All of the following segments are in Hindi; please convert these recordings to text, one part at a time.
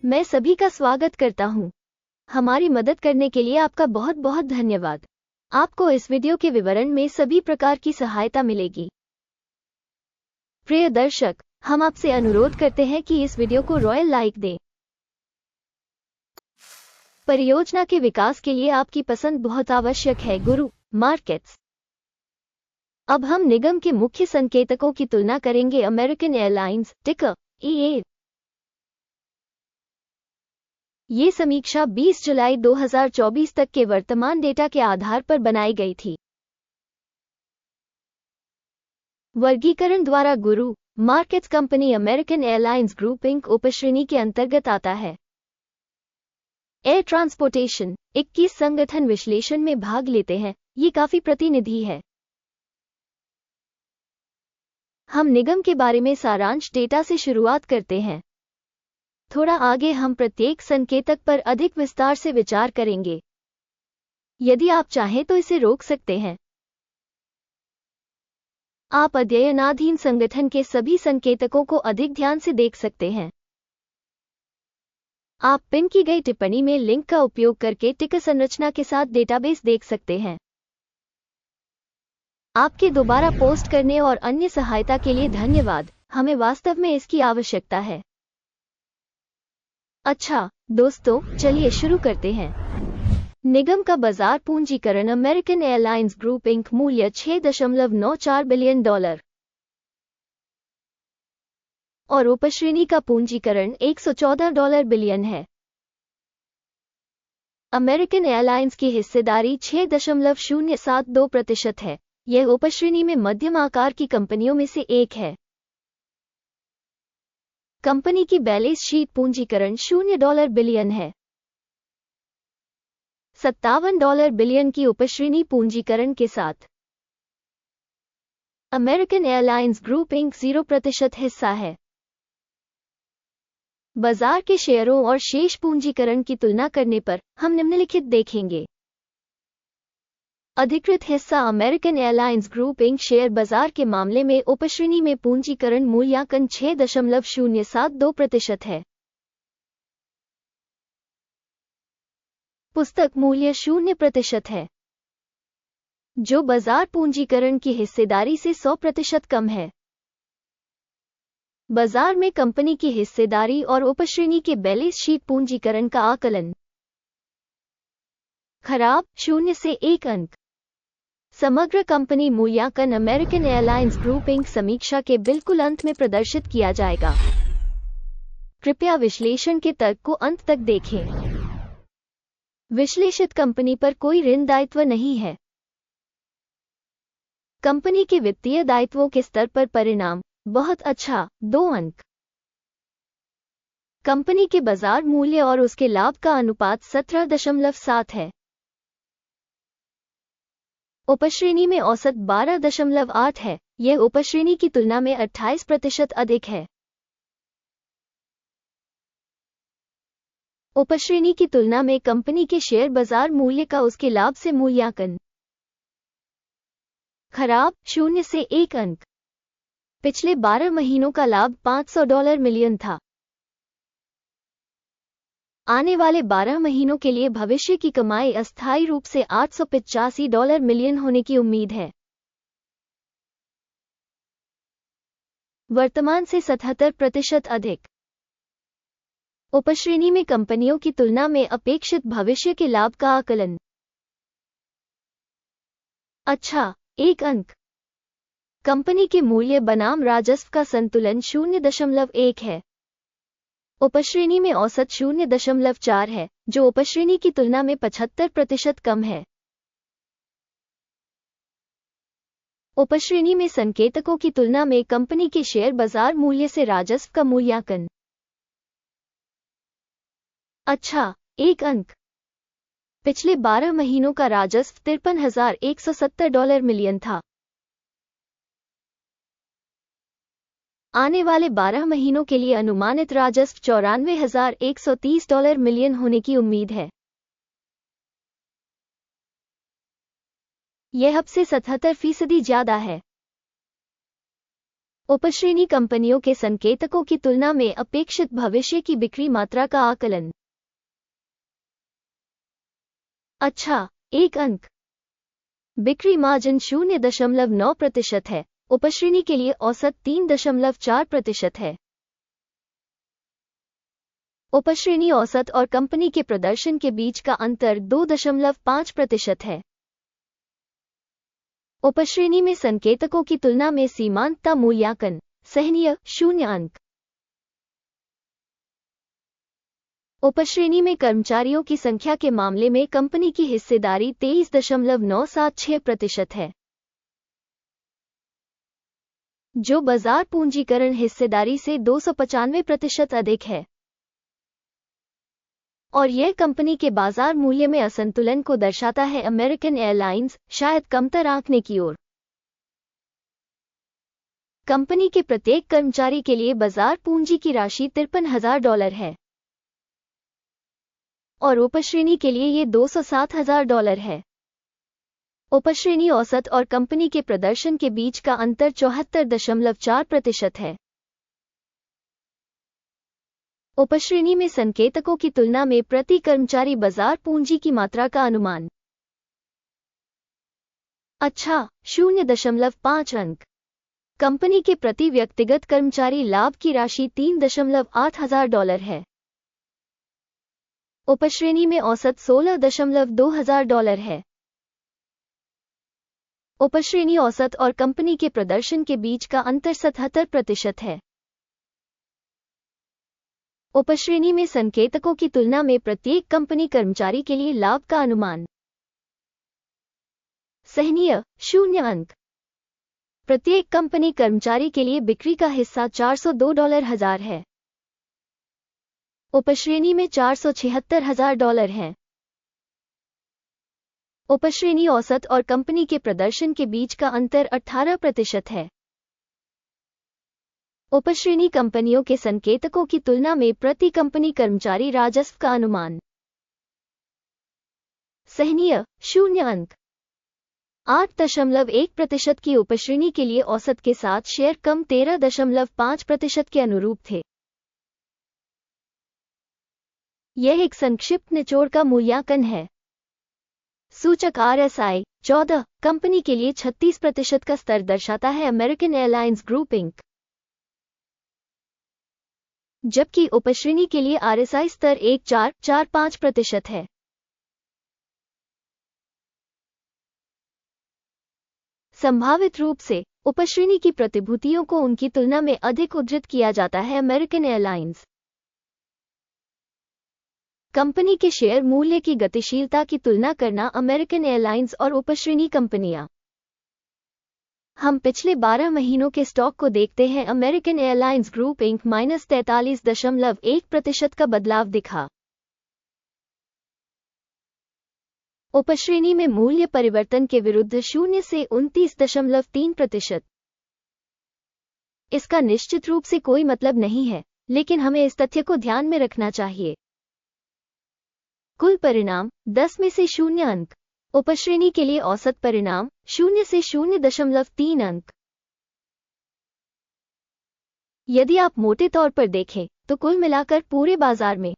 मैं सभी का स्वागत करता हूं। हमारी मदद करने के लिए आपका बहुत बहुत धन्यवाद। आपको इस वीडियो के विवरण में सभी प्रकार की सहायता मिलेगी। प्रिय दर्शक, हम आपसे अनुरोध करते हैं कि इस वीडियो को रॉयल लाइक दें। परियोजना के विकास के लिए आपकी पसंद बहुत आवश्यक है। गुरु मार्केट्स। अब हम निगम के मुख्य संकेतकों की तुलना करेंगे। अमेरिकन एयरलाइंस टिकर EA। ये समीक्षा 20 जुलाई 2024 तक के वर्तमान डेटा के आधार पर बनाई गई थी। वर्गीकरण द्वारा गुरु markets company American Airlines group inc उपश्रेणी के अंतर्गत आता है। एयर ट्रांसपोर्टेशन 21 संगठन विश्लेषण में भाग लेते हैं। ये काफी प्रतिनिधि है। हम निगम के बारे में सारांश डेटा से शुरुआत करते हैं। थोड़ा आगे हम प्रत्येक संकेतक पर अधिक विस्तार से विचार करेंगे। यदि आप चाहें तो इसे रोक सकते हैं। आप अध्ययनाधीन संगठन के सभी संकेतकों को अधिक ध्यान से देख सकते हैं। आप पिन की गई टिप्पणी में लिंक का उपयोग करके टिकर संरचना के साथ डेटाबेस देख सकते हैं। आपके दोबारा पोस्ट करने और अन्य सहायता के लिए धन्यवाद। हमें वास्तव में इसकी आवश्यकता है। अच्छा दोस्तों, चलिए शुरू करते हैं। निगम का बाजार पूंजीकरण अमेरिकन एयरलाइंस ग्रुप इंक मूल्य $6.94 बिलियन और उपश्रेणी का पूंजीकरण $114 बिलियन है। अमेरिकन एयरलाइंस की हिस्सेदारी 6.072% है। यह उपश्रेणी में मध्यम आकार की कंपनियों में से एक है। कंपनी की बैलेंस शीट पूंजीकरण $0 बिलियन है। $57 बिलियन की उपश्रेणी पूंजीकरण के साथ अमेरिकन एयरलाइंस ग्रुप इंक 0% हिस्सा है। बाजार के शेयरों और शेष पूंजीकरण की तुलना करने पर हम निम्नलिखित देखेंगे। अधिकृत हिस्सा American Airlines group inc share बाजार के मामले में उपश्रेणी में पूंजीकरण मूल्यांकन 6.072% है। पुस्तक मूल्य 0% है, जो बाजार पूंजीकरण की हिस्सेदारी से 100% कम है। बाजार में कंपनी की हिस्सेदारी और उपश्रेणी के बैलेंस शीट पूंजीकरण का आकलन। खराब 0 से 1 अंक। समग्र कंपनी मूल्यांकन अमेरिकन एयरलाइंस ग्रुप इंक समीक्षा के बिल्कुल अंत में प्रदर्शित किया जाएगा। कृपया विश्लेषण के तर्क को अंत तक देखें। विश्लेषित कंपनी पर कोई ऋण दायित्व नहीं है। कंपनी के वित्तीय दायित्वों के स्तर पर परिणाम बहुत अच्छा 2 अंक। कंपनी के बाजार मूल्य और उसके लाभ का अनुपात 17.7 है। उपश्रेणी में औसत 12.8 है। यह उपश्रेणी की तुलना में 28% अधिक है। उपश्रेणी की तुलना में कंपनी के शेयर बाजार मूल्य का उसके लाभ से मूल्यांकन। खराब 0 से 1 अंक। पिछले 12 महीनों का लाभ $500 मिलियन था। आने वाले 12 महीनों के लिए भविष्य की कमाई अस्थायी रूप से $885 मिलियन होने की उम्मीद है। वर्तमान से 77% अधिक। उपश्रेणी में कंपनियों की तुलना में अपेक्षित भविष्य के लाभ का आकलन। अच्छा 1 अंक। कंपनी के मूल्य बनाम राजस्व का संतुलन 0.1 है। उपश्रेणी में औसत 0.4 है, जो उपश्रेणी की तुलना में 75% कम है। उपश्रेणी में संकेतकों की तुलना में कंपनी के शेयर बाजार मूल्य से राजस्व का मूल्यांकन। अच्छा 1 अंक। पिछले 12 महीनों का राजस्व $53,170 मिलियन था। आने वाले 12 महीनों के लिए अनुमानित राजस्व $94,130 मिलियन होने की उम्मीद है। यह अब से 77% ज्यादा है। उपश्रेणी कंपनियों के संकेतकों की तुलना में अपेक्षित भविष्य की बिक्री मात्रा का आकलन। अच्छा, एक अंक। बिक्री मार्जिन 0.9% है। उपश्रेणी के लिए औसत 3.4% है। उपश्रेणी औसत और कंपनी के प्रदर्शन के बीच का अंतर 2.5% है। उपश्रेणी में संकेतकों की तुलना में सीमांतता मूल्यांकन सराहनीय 0 अंक। उपश्रेणी में कर्मचारियों की संख्या के मामले में कंपनी की हिस्सेदारी 23.976% है, जो बाजार पूंजीकरण हिस्सेदारी से 295% अधिक है, और यह कंपनी के बाजार मूल्य में असंतुलन को दर्शाता है। अमेरिकन एयरलाइंस शायद कमतर आंकने की ओर। कंपनी के प्रत्येक कर्मचारी के लिए बाजार पूंजी की राशि $53,000 है, और उपश्रेणी के लिए ये $207,000 है। उपश्रेणी औसत और कंपनी के प्रदर्शन के बीच का अंतर 74.4% है। उपश्रेणी में संकेतकों की तुलना में प्रति कर्मचारी बाजार पूंजी की मात्रा का अनुमान। अच्छा, 0.5 अंक। कंपनी के प्रति व्यक्तिगत कर्मचारी लाभ की राशि $3,800 है। उपश्रेणी में औसत $16,200 है। उपश्रेणी औसत और कंपनी के प्रदर्शन के बीच का अंतर 77% है। उपश्रेणी में संकेतकों की तुलना में प्रत्येक कंपनी कर्मचारी के लिए लाभ का अनुमान। सराहनीय 0 अंक। प्रत्येक कंपनी कर्मचारी के लिए बिक्री का हिस्सा $402,000 है। उपश्रेणी में $476,000 है। उपश्रेणी औसत और कंपनी के प्रदर्शन के बीच का अंतर 18% है। उपश्रेणी कंपनियों के संकेतकों की तुलना में प्रति कंपनी कर्मचारी राजस्व का अनुमान। सराहनीय 0 अंक। 8.1% की उपश्रेणी के लिए औसत के साथ शेयर कम 13.5% के अनुरूप थे। यह एक संक्षिप्त निचोड़ का मूल्यांकन है। सूचक RSI 14 कंपनी के लिए 36% का स्तर दर्शाता है। American Airlines group inc. जबकि उपश्रेणी के लिए RSI स्तर 1.445% है। संभावित रूप से उपश्रेणी की प्रतिभूतियों को उनकी तुलना में अधिक उद्धृत किया जाता है। अमेरिकन एयरलाइंस कंपनी के शेयर मूल्य की गतिशीलता की तुलना करना। अमेरिकन एयरलाइंस और उपश्रेणी कंपनियां। हम पिछले 12 महीनों के स्टॉक को देखते हैं। अमेरिकन एयरलाइंस ग्रुप इंक -43.1% का बदलाव दिखा। उपश्रेणी में मूल्य परिवर्तन के विरुद्ध 0 से 29.3%। इसका निश्चित रूप से कोई मतलब नहीं है, लेकिन हमें इस तथ्य को ध्यान में रखना चाहिए। कुल परिणाम 10 में से 0 अंक। उपश्रेणी के लिए औसत परिणाम 0 से 0.3 अंक। यदि आप मोटे तौर पर देखें तो कुल मिलाकर पूरे बाजार में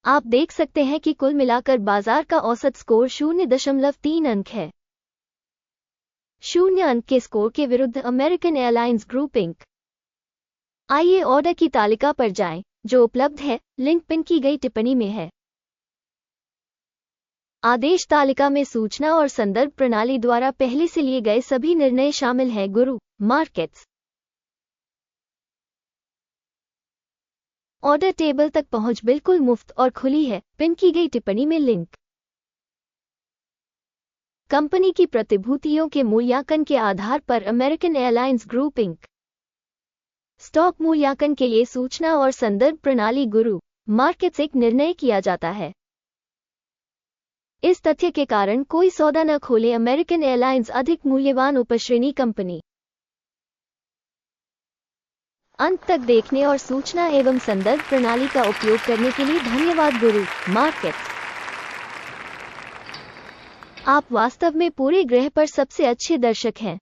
आप देख सकते हैं कि कुल मिलाकर बाजार का औसत स्कोर 0.3 अंक है। 0 अंक के स्कोर के विरुद्ध अमेरिकन एयरलाइंस ग्रुप इंक। आइए ऑर्डर की तालिका पर जाएं, जो उपलब्ध है। लिंक पिन की गई टिप्पणी में है। आदेश तालिका में सूचना और संदर्भ प्रणाली द्वारा पहले से लिए गए सभी निर्णय शामिल हैं। गुरु मार्केट्स ऑर्डर टेबल तक पहुंच बिल्कुल मुफ्त और खुली है। पिन की गई टिप्पणी में लिंक। कंपनी की प्रतिभूतियों के मूल्यांकन के आधार पर American Airlines group inc. Stock मूल्यांकन के लिए सूचना और संदर्भ प्रणाली गुरु मार्केट्स एक निर्णय किया जाता है। इस तथ्य के कारण कोई सौदा न खोलें। अमेरिकन एयरलाइंस अधिक मूल्यवान उपश्रेणी कंपनी। अंत तक देखने और सूचना एवं संदर्भ प्रणाली का उपयोग करने के लिए धन्यवाद। गुरु मार्केट्स आप वास्तव में पूरे ग्रह पर सबसे अच्छे दर्शक हैं।